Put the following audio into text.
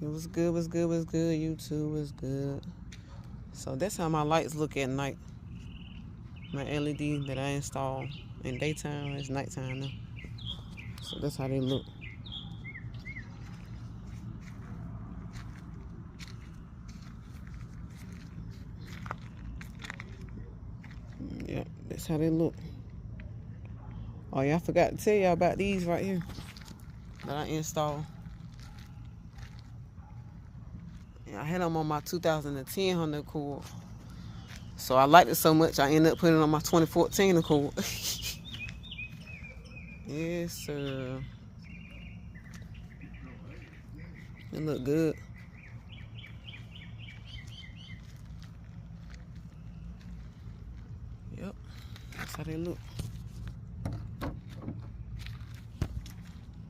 It was good, was good, was good. YouTube was good. So that's how my lights look at night. My LED that I install in daytime, it's nighttime now. So that's how they look. Yeah, that's how they look. Oh yeah, I forgot to tell y'all about these right here that I installed. Yeah, I had them on my 2010 Honda Accord. So I liked it so much, I ended up putting it on my 2014 Accord. Yes, sir. It look good.